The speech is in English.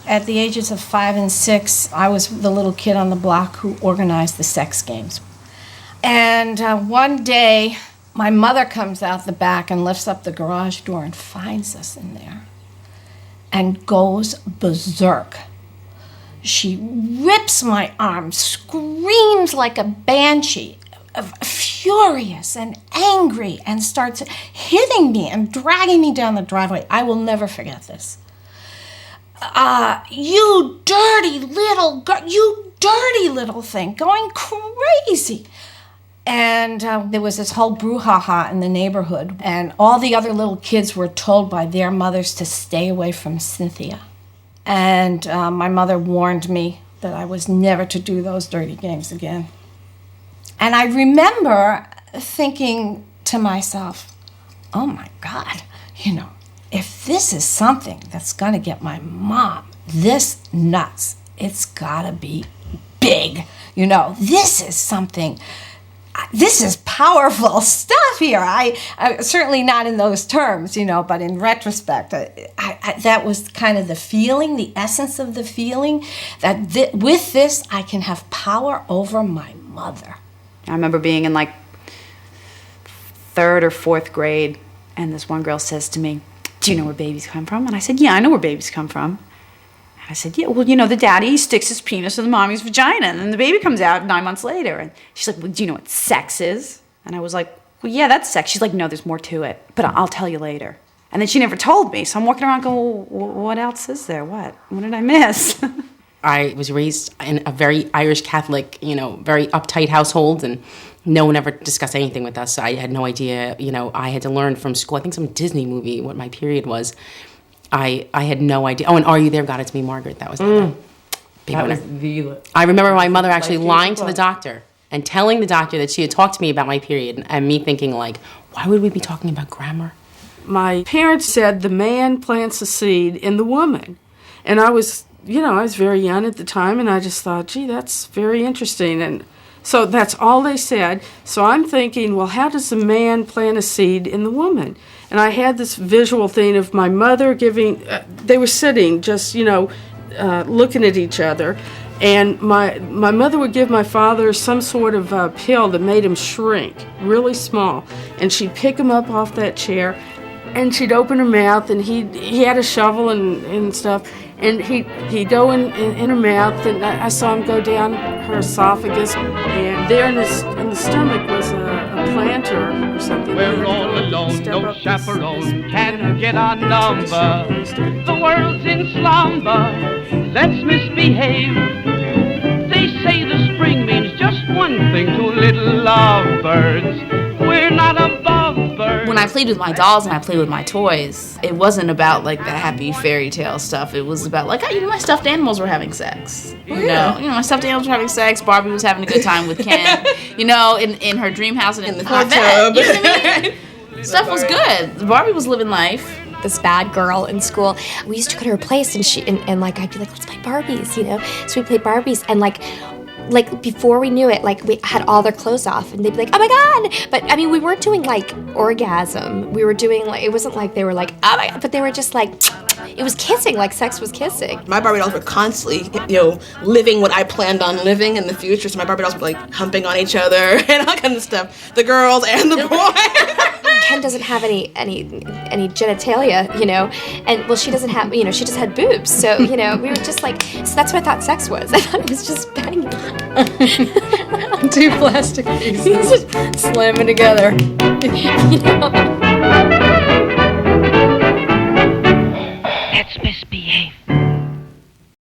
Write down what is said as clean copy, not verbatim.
At the ages of 5 and 6, I was the little kid on the block who organized the sex games. And one day, my mother comes out the back and lifts up the garage door and finds us in there and goes berserk. She rips my arm, screams like a banshee, furious and angry, and starts hitting me and dragging me down the driveway. I will never forget this. You dirty little girl, you dirty little thing, going crazy. And there was this whole brouhaha in the neighborhood, and all the other little kids were told by their mothers to stay away from Cynthia. And my mother warned me that I was never to do those dirty games again. And I remember thinking to myself, oh my God, if this is something that's going to get my mom this nuts, it's got to be big. This is something, this is powerful stuff here. I certainly not in those terms, but in retrospect, that was kind of the feeling, the essence of the feeling, that with this, I can have power over my mother. I remember being in like 3rd or 4th grade, and this one girl says to me, do you know where babies come from? And I said, yeah, I know where babies come from. And I said, yeah, well, the daddy sticks his penis in the mommy's vagina, and then the baby comes out 9 months later. And she's like, well, do you know what sex is? And I was like, well, yeah, that's sex. She's like, no, there's more to it, but I'll tell you later. And then she never told me, so I'm walking around going, well, what else is there? What did I miss? I was raised in a very Irish Catholic, very uptight household, and no one ever discussed anything with us. I had no idea, I had to learn from school, I think some Disney movie, what my period was. I had no idea. Oh, and Are You There, God, It's Me, Margaret. That was big winner. I remember my mother actually lying to the doctor and telling the doctor that she had talked to me about my period, and me thinking, like, why would we be talking about grammar? My parents said the man plants a seed in the woman. And I was very young at the time, and I just thought, gee, that's very interesting. And so that's all they said. So I'm thinking, well, how does a man plant a seed in the woman? And I had this visual thing of my mother giving, they were sitting just, looking at each other. And my mother would give my father some sort of pill that made him shrink, really small. And she'd pick him up off that chair, and she'd open her mouth, and he had a shovel and stuff. And he'd go in her mouth, and I saw him go down her esophagus, and there in the stomach was a planter or something. We're all alone, no chaperone, can't get our number. The world's in slumber, let's misbehave. They say the spring means just one thing to little lovebirds. We're not above birds. When I played with my dolls and I played with my toys, it wasn't about like the happy fairy tale stuff. It was about like, my stuffed animals were having sex. My stuffed animals were having sex. Barbie was having a good time with Ken. In her dream house and in the Corvette. You know what I mean? Stuff was good. Barbie was living life. This bad girl in school, we used to go to her place, and I'd be like, let's play Barbies, So we played Barbies, and like before we knew it, like we had all their clothes off, and they'd be like, oh my God. But I mean, we weren't doing like orgasm. We were doing like, it wasn't like they were like, oh my God, but they were just like, it was kissing, like sex was kissing. My Barbie dolls were constantly, living what I planned on living in the future. So my Barbie dolls were like humping on each other and all kinds of stuff. The girls and the boys. Ken doesn't have any genitalia, and well, she doesn't have, she just had boobs. So, we were just like, so that's what I thought sex was. I thought it was just banging. 2 plastic pieces slamming together.